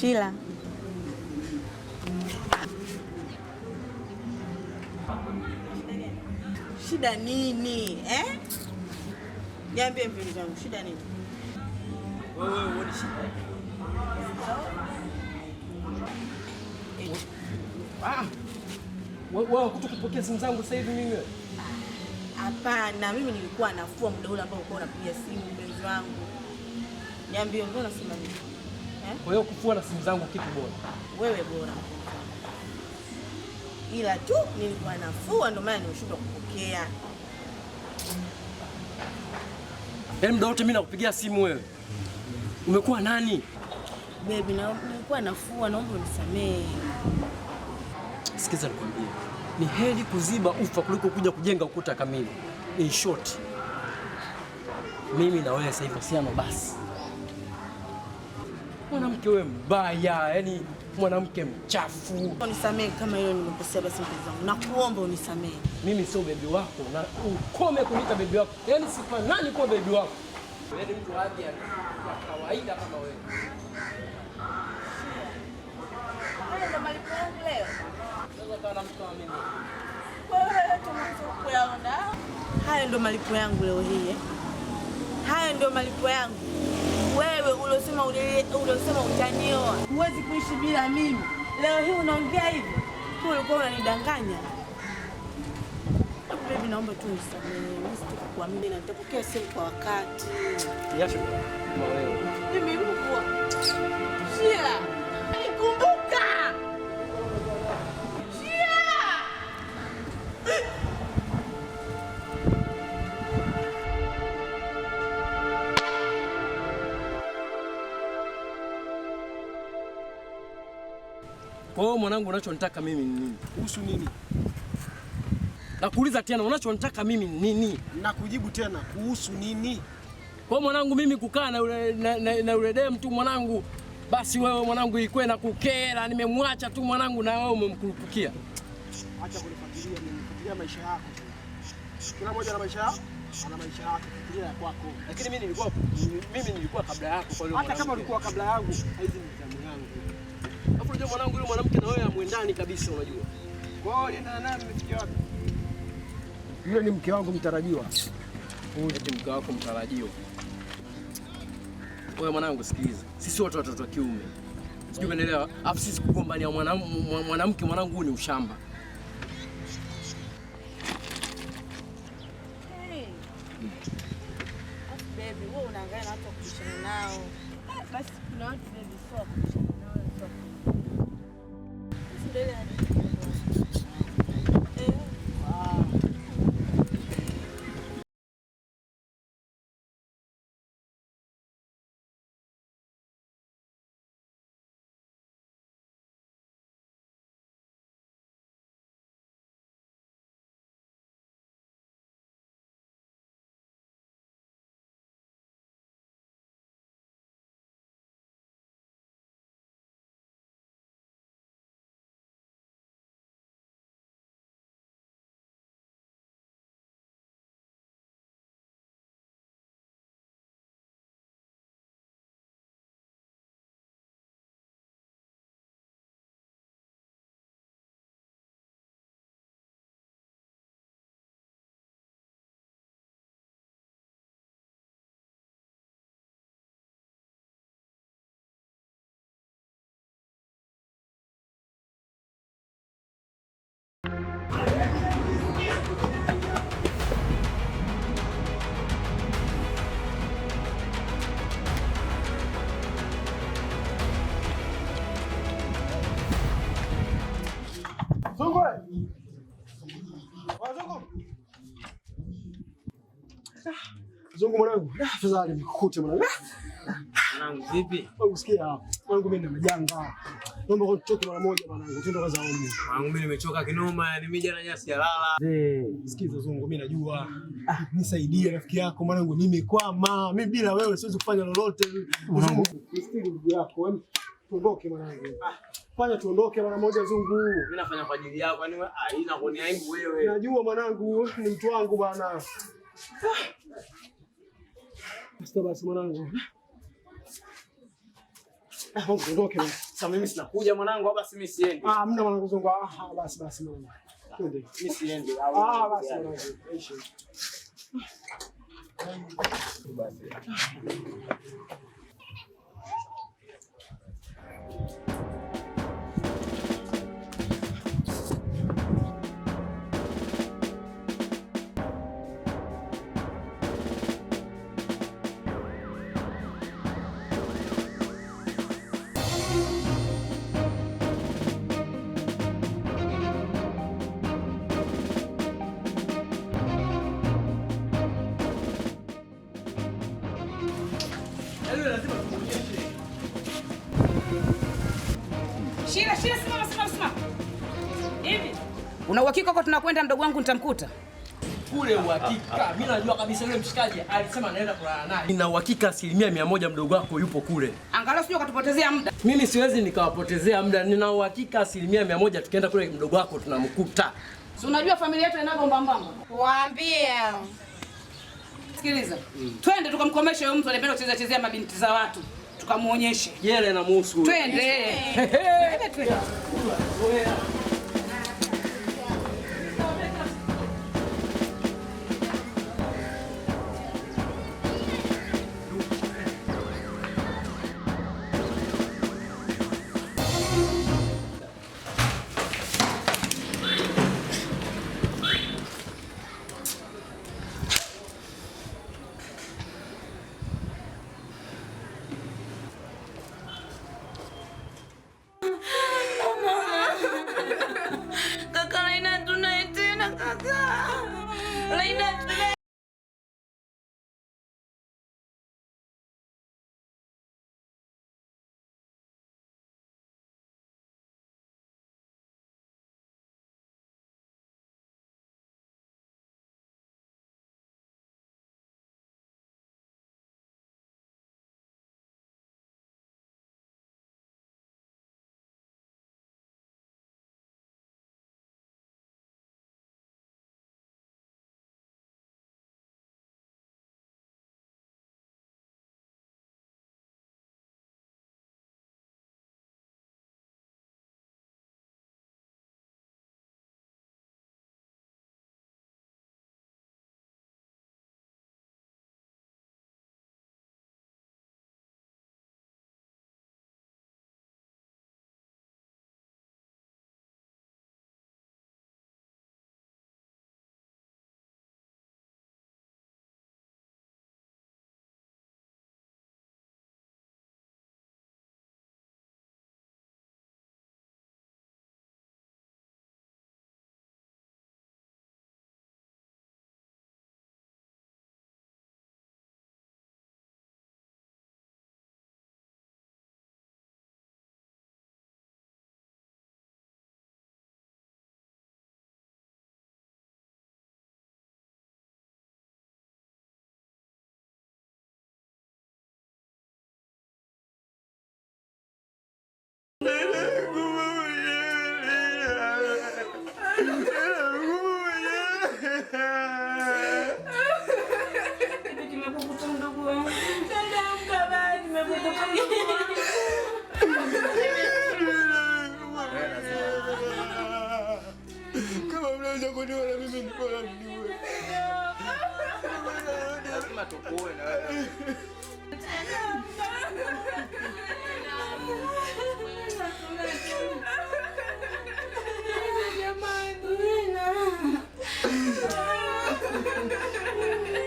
Shila. Shida nini? Niambie mpenzi wangu, shida nini? Wewe uone shida. Wewe kutukupokea simu zangu sasa hivi mimi? Hapana, mimi nilikuwa nafua muda ule ambao ulikuwa unapiga simu mpenzi wangu. Niambie mbona unasema nini? Kwa hiyo kufua na simu zangu kitu bora? Wewe bora. Ila tu nilikuwa nafua ndio maana nimeshindwa kupokea. Yaani muda wote mimi nakupigia simu wewe. Umekuwa nani? Baby, nilikuwa nafua, naomba unisamehe. Sikiza nikwambie. Ni heri kuziba ufa kuliko kuja kujenga ukuta kamili. In short, mimi na wewe sasa hivi siano basi. Mwanamke wewe mbaya, yani mwanamke mchafu. Unisamehe kama hilo nimekosea basi mpenzi wangu. Nakuomba unisamehe. Mimi sio bebi wako na ukome kuniita bebi wako. Yaani sifanani kuwa bebi wako. Yaani mtu hadi ya kawaida kama wewe. Haya ndo malipo yangu leo. Sasa kana mtu kama mimi. Wewe tunaanza kuyaona. Haya ndo malipo yangu leo hii. Haya ndo malipo yangu. Wewe ulosema utanioa. Huwezi kuishi bila mimi. Leo hii unaongea hivi. Tu ulikuwa unanidanganya. Baby, naomba tu unisamehe. Mimi sitakuamini na nitapokea simu kwa wakati. Yasha kwa wewe. Mimi mkuu. Shila. Nikumbuka. Shila. Kwa hiyo mwanangu, unachonitaka mimi ni nini? Kuhusu nini? Nakuuliza tena, unachonitaka mimi ni nini? Nakujibu tena, kuhusu nini? Kwa mwanangu, mimi kukaa na ule dem tu mwanangu, basi wewe mwanangu ilikuwa inakukera, nimemwacha tu mwanangu na wewe umemkurupukia. Acha kunifuatilia mimi, fuatilia maisha yako. Kila mmoja na maisha yake, ana maisha yake, fuatilia ya kwako. Lakini mimi nilikuwa kabla yako kwa hiyo. Hata kama ulikuwa kabla yangu, hizi ni zamu yangu. Alafu unajua mwanangu, yule mwanamke na wewe hamwendani kabisa unajua. Kwa hiyo ndio nani mmefikia wapi? Yule ni mke wangu mtarajiwa. Eti mke wako mtarajiwa. Wewe mwanangu, sikiliza. Sisi wote watoto wa kiume. Sijui umeelewa? Alafu sisi kugombania mwanamke mwanangu ni ushamba. Hey. Baby, wewe unaangalia na watu kushana nao. Basi kuna watu baby sio kushana nao sio. Ndio ile Zungu mwanangu, afadhali nikukute mwanangu. Mwanangu vipi? Usikia mwanangu, mimi na majanga. Naomba utoke mara moja mwanangu, twende kwa zaoni. Mwanangu mimi nimechoka kinoma, yani mimi jana nyasi ya lala. Sikiza Zungu, mimi najua. Nisaidie rafiki yako mwanangu, nimekwama. Mimi bila wewe siwezi kufanya lolote. Zungu, nisikilize ndugu yako. Tuondoke mwanangu. Fanya tuondoke mara moja Zungu. Mimi nafanya kwa ajili yako, yani haina kuni aibu wewe. Najua mwanangu, ni mtu wangu bwana. Basi mwanangu. Tuondoke. Sasa mimi sinakuja mwanangu, au basi mimi siendi? Hamna mwanangu zongo. Basi mwanangu. Twende. Mimi siendi. Basi mwanangu. Aishi. Basi. Shira, simama. Hivi. Una uhakika kwa tunakwenda mdogo wangu nitamkuta? Kule uhakika. Mimi najua kabisa yule mshikaji alisema anaenda kulala naye. Nina uhakika 100% mdogo wako yupo kule. Angalau sio katupotezea muda. Mimi siwezi nikawapotezea muda. Nina uhakika 100% tukienda kule mdogo wako tunamkuta. Si unajua familia yetu inavyo mbambamba. Waambie. Sikiliza. Twende tukamkomeshe huyo mtu anapenda kuchezea mabinti za watu. Tukamuonyeshe. Yele na muhusu. Twende. Twende. Kama mnaweza kuniona mimi ni bora mniue. Lazima tukuone na wewe.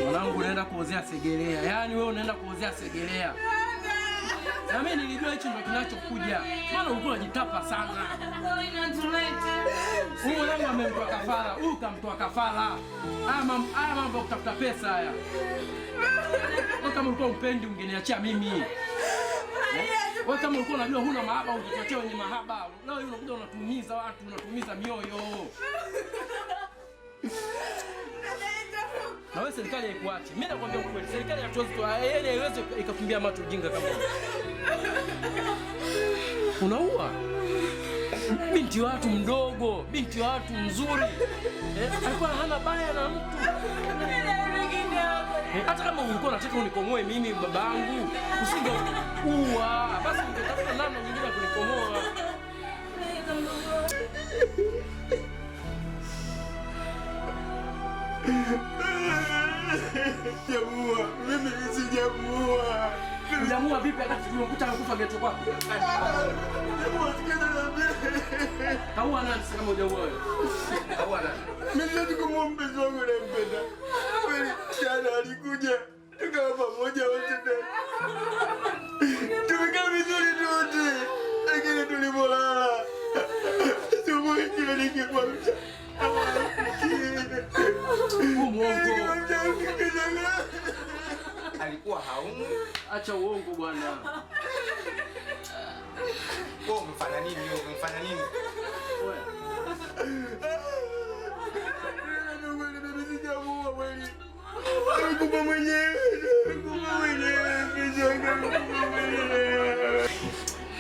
Mwanangu unaenda kuozea Segerea. Yaani wewe unaenda kuozea Segerea. Na mimi nilijua hicho ndio kinachokuja. Maana ulikuwa unajitapa sana. Huyu mwanangu amemtoa kafara, huyu kamtoa kafara. Haya mambo ya kutafuta pesa haya. Kama ulikuwa upendi ungeniachia mimi. Wewe kama ulikuwa unajua huna mahaba ungetuachia wenye mahaba. Leo hiyo unakuja unatumiza watu, unatumiza mioyo. Na wewe serikali haikuachi. Mimi nakwambia ukweli, serikali hatuwezi haiwezi ikafumbia macho ujinga kama huo. Unaua binti watu mdogo, binti watu mzuri. Alikuwa hana baya na mtu. Hata kama ulikuwa unataka unikomoe mimi babangu, usingeua. Basi ungetafuta namna nyingine ya kunikomoa. sijamuua. Mimi sijamuua. Uliamua vipi wakati tulimkuta amekufa geto kwako? Kaua nani sasa kama hujaua wewe? Kaua nani? Mimi ndio kumuua mpenzi wangu nampenda. Kweli jana alikuja tukawa pamoja wote. Tumekaa vizuri wote. Lakini tulipolala asubuhi kile nikikuamsha. Alikuwa haumwi. Acha uongo bwana. Wewe umefanya nini? Umefanya nini? Wewe. Mimi sijamuua kweli. Alikufa mwenyewe.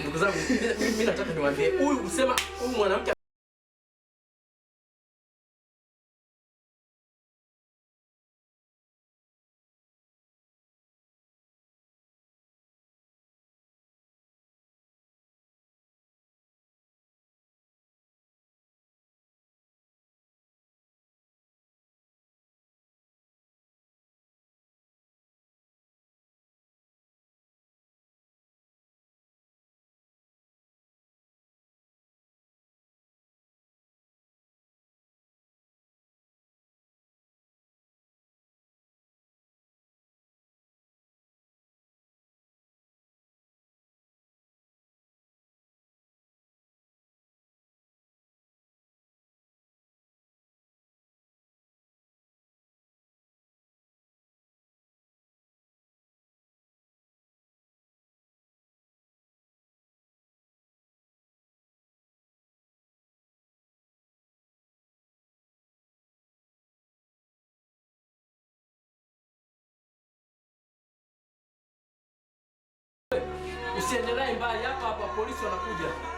Ndugu zangu, mimi nataka niwaambie huyu usema huyu mwanamke usiendelee mbali hapa, polisi wanakuja.